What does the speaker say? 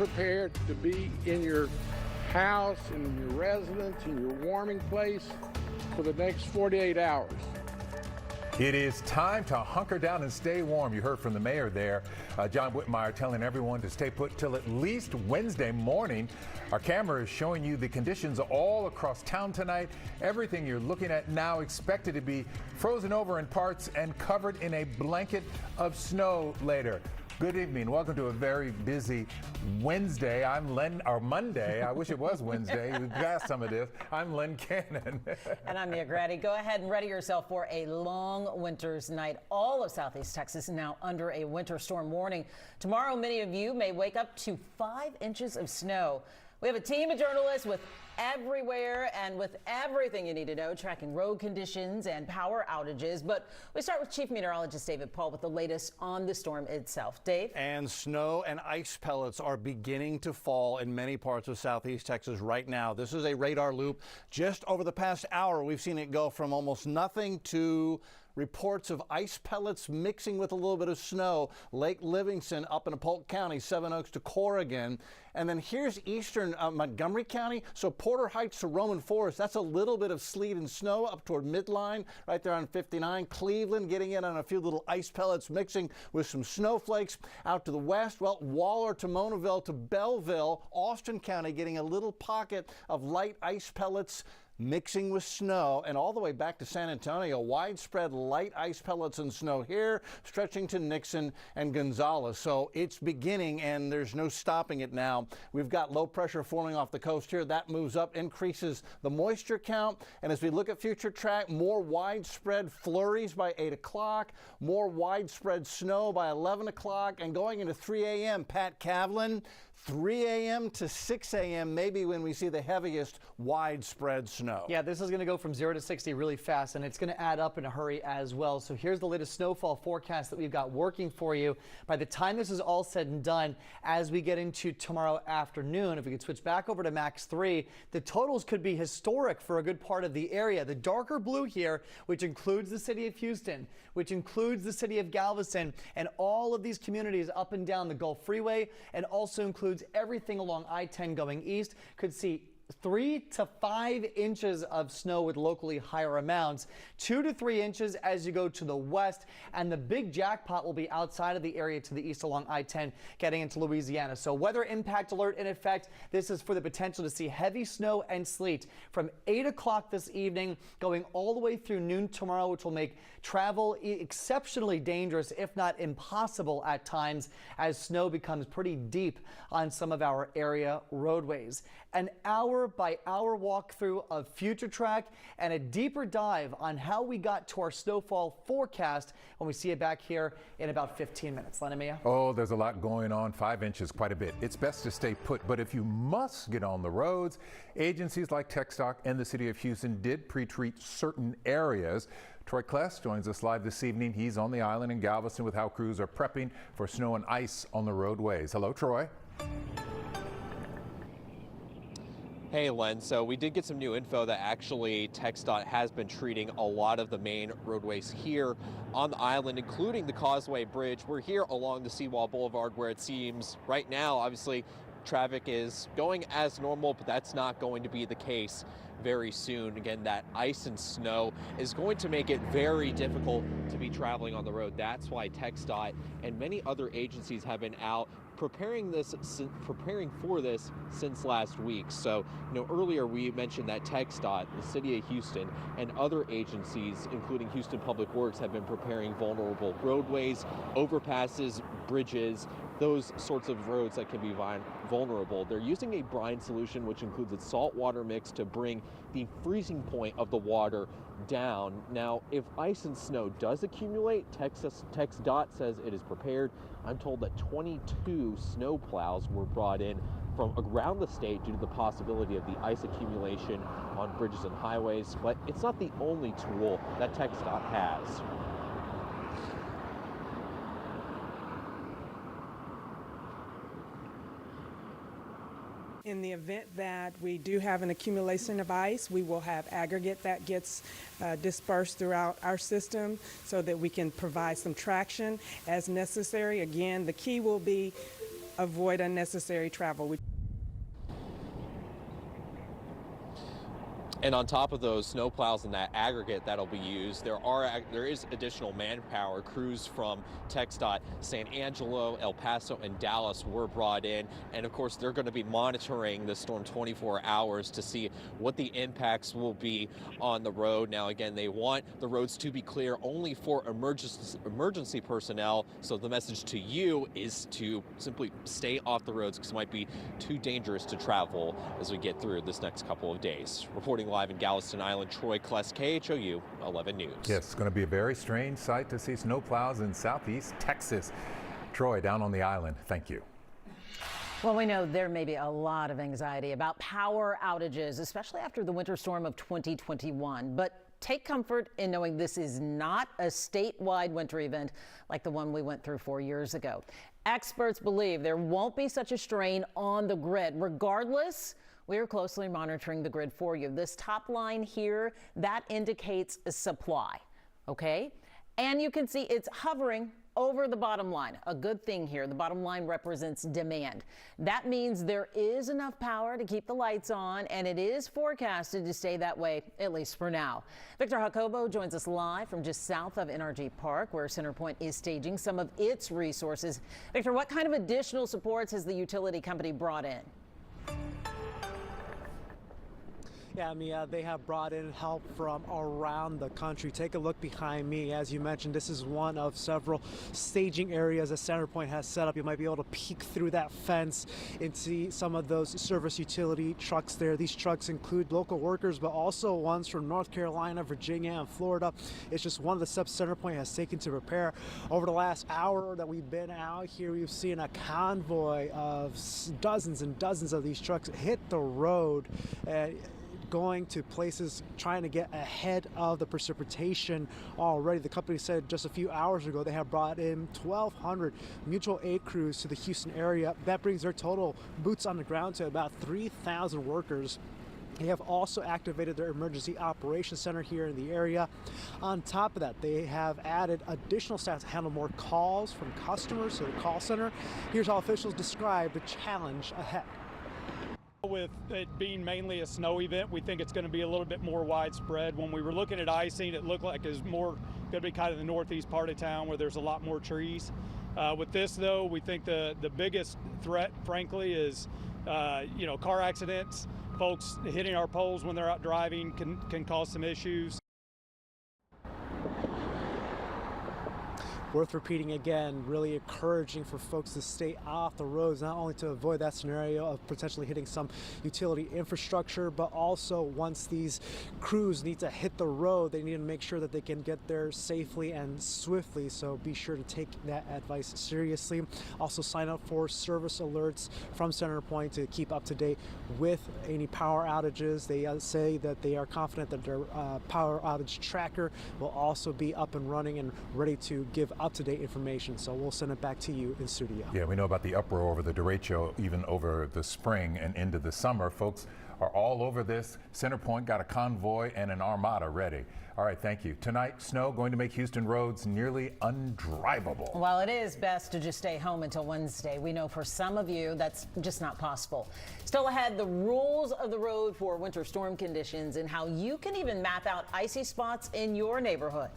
Prepared to be in your house, in your residence, in your warming place for the next 48 hours. It is time to hunker down and stay warm. You heard from the mayor there, John Whitmire, telling everyone to stay put till at least Wednesday morning. Our camera is showing you the conditions all across town tonight. Everything you're looking at now expected to be frozen over in parts and covered in a blanket of snow later. Good evening. Welcome to a very busy Wednesday. I'm Monday. I wish it was Wednesday. We've got some of this. I'm Len Cannon. And I'm Mia Grady. Go ahead and ready yourself for a long winter's night. All of Southeast Texas is now under a winter storm warning. Tomorrow, many of you may wake up to 5 inches of snow. We have a team of journalists with everywhere and with everything you need to know, tracking road conditions and power outages. But we start with Chief Meteorologist David Paul with the latest on the storm itself. Dave? And snow and ice pellets are beginning to fall in many parts of Southeast Texas right now. This is a radar loop. Just over the past hour, we've seen it go from almost nothing to reports of ice pellets mixing with a little bit of snow. Lake Livingston up in Polk County, Seven Oaks to Corrigan. And then here's eastern Montgomery County. So Porter Heights to Roman Forest, that's a little bit of sleet and snow up toward Midline, right there on 59. Cleveland getting in on a few little ice pellets mixing with some snowflakes. Out to the west, well, Waller to Monaville to Belleville, Austin County getting a little pocket of light ice pellets mixing with snow, and all the way back to San Antonio, widespread light ice pellets and snow here, stretching to Nixon and Gonzales. So it's beginning, and there's no stopping it now. We've got low pressure forming off the coast here. That moves up, increases the moisture count, and as we look at future track, more widespread flurries by 8 o'clock, more widespread snow by 11 o'clock, and going into 3 a.m., Pat Kavlin, 3 a.m. to 6 a.m. maybe when we see the heaviest widespread snow. Yeah, this is going to go from 0 to 60 really fast, and it's going to add up in a hurry as well. So here's the latest snowfall forecast that we've got working for you. By the time this is all said and done, as we get into tomorrow afternoon, if we could switch back over to max 3, the totals could be historic for a good part of the area. The darker blue here, which includes the city of Houston, which includes the city of Galveston, and all of these communities up and down the Gulf Freeway, and also includes everything along I-10 going east, could see 3 to 5 inches of snow with locally higher amounts, 2 to 3 inches as you go to the west, and the big jackpot will be outside of the area to the east along I-10 getting into Louisiana. So weather impact alert in effect. This is for the potential to see heavy snow and sleet from 8 o'clock this evening going all the way through noon tomorrow, which will make travel exceptionally dangerous, if not impossible at times, as snow becomes pretty deep on some of our area roadways. An hour-by-hour walkthrough of future track and a deeper dive on how we got to our snowfall forecast when we see it back here in about 15 minutes. Len and Mia? Oh, there's a lot going on. 5 inches, quite a bit. It's best to stay put, but if you must get on the roads, agencies like TxDOT and the city of Houston did pre-treat certain areas. Troy Kless joins us live this evening. He's on the island in Galveston with how crews are prepping for snow and ice on the roadways. Hello, Troy. Hey, Len. So we did get some new info that actually TxDOT has been treating a lot of the main roadways here on the island, including the Causeway Bridge. We're here along the Seawall Boulevard where it seems right now, obviously, traffic is going as normal, but that's not going to be the case very soon. Again, that ice and snow is going to make it very difficult to be traveling on the road. That's why TxDOT and many other agencies have been out preparing for this since last week. So, earlier we mentioned that TxDOT, the city of Houston, and other agencies, including Houston Public Works, have been preparing vulnerable roadways, overpasses, bridges, those sorts of roads that can be vulnerable. They're using a brine solution, which includes a salt water mix to bring the freezing point of the water down. Now, if ice and snow does accumulate, TxDOT says it is prepared. I'm told that 22 snow plows were brought in from around the state due to the possibility of the ice accumulation on bridges and highways, but it's not the only tool that TxDOT has. In the event that we do have an accumulation of ice, we will have aggregate that gets dispersed throughout our system so that we can provide some traction as necessary. Again, the key will be avoid unnecessary travel. And on top of those snowplows and that aggregate that'll be used, there is additional manpower. Crews from TxDOT, San Angelo, El Paso, and Dallas were brought in. And of course, they're going to be monitoring the storm 24 hours to see what the impacts will be on the road. Now, again, they want the roads to be clear only for emergency personnel. So the message to you is to simply stay off the roads because it might be too dangerous to travel as we get through this next couple of days. Reporting live in Galveston Island, Troy Kless, KHOU 11 News. Yes, it's going to be a very strange sight to see snowplows in southeast Texas. Troy, down on the island, thank you. Well, we know there may be a lot of anxiety about power outages, especially after the winter storm of 2021. But take comfort in knowing this is not a statewide winter event like the one we went through 4 years ago. Experts believe there won't be such a strain on the grid. Regardless, we are closely monitoring the grid for you. This top line here, that indicates a supply, okay? And you can see it's hovering over the bottom line. A good thing here, the bottom line represents demand. That means there is enough power to keep the lights on, and it is forecasted to stay that way, at least for now. Victor Jacobo joins us live from just south of NRG Park, where CenterPoint is staging some of its resources. Victor, what kind of additional supports has the utility company brought in? Yeah, Mia, they have brought in help from around the country. Take a look behind me. As you mentioned, this is one of several staging areas that CenterPoint has set up. You might be able to peek through that fence and see some of those service utility trucks there. These trucks include local workers, but also ones from North Carolina, Virginia, and Florida. It's just one of the steps CenterPoint has taken to prepare. Over the last hour that we've been out here, we've seen a convoy of dozens and dozens of these trucks hit the road. Going to places trying to get ahead of the precipitation already. The company said just a few hours ago they have brought in 1,200 mutual aid crews to the Houston area. That brings their total boots on the ground to about 3,000 workers. They have also activated their emergency operations center here in the area. On top of that, they have added additional staff to handle more calls from customers to the call center. Here's how officials describe the challenge ahead. With it being mainly a snow event, we think it's going to be a little bit more widespread. When we were looking at icing, it looked like it's more going to be kind of the northeast part of town where there's a lot more trees. With this, though, we think the biggest threat, frankly, is car accidents. Folks hitting our poles when they're out driving can cause some issues. Worth repeating again, really encouraging for folks to stay off the roads, not only to avoid that scenario of potentially hitting some utility infrastructure, but also once these crews need to hit the road, they need to make sure that they can get there safely and swiftly. So be sure to take that advice seriously. Also sign up for service alerts from CenterPoint to keep up to date with any power outages. They say that they are confident that their power outage tracker will also be up and running and ready to give up-to-date information, so we'll send it back to you in studio. Yeah, we know about the uproar over the derecho even over the spring and into the summer. Folks are all over this. CenterPoint got a convoy and an armada ready. All right, thank you. Tonight, snow going to make Houston roads nearly undrivable. Well, it is best to just stay home until Wednesday. We know for some of you that's just not possible. Still ahead, the rules of the road for winter storm conditions and how you can even map out icy spots in your neighborhood.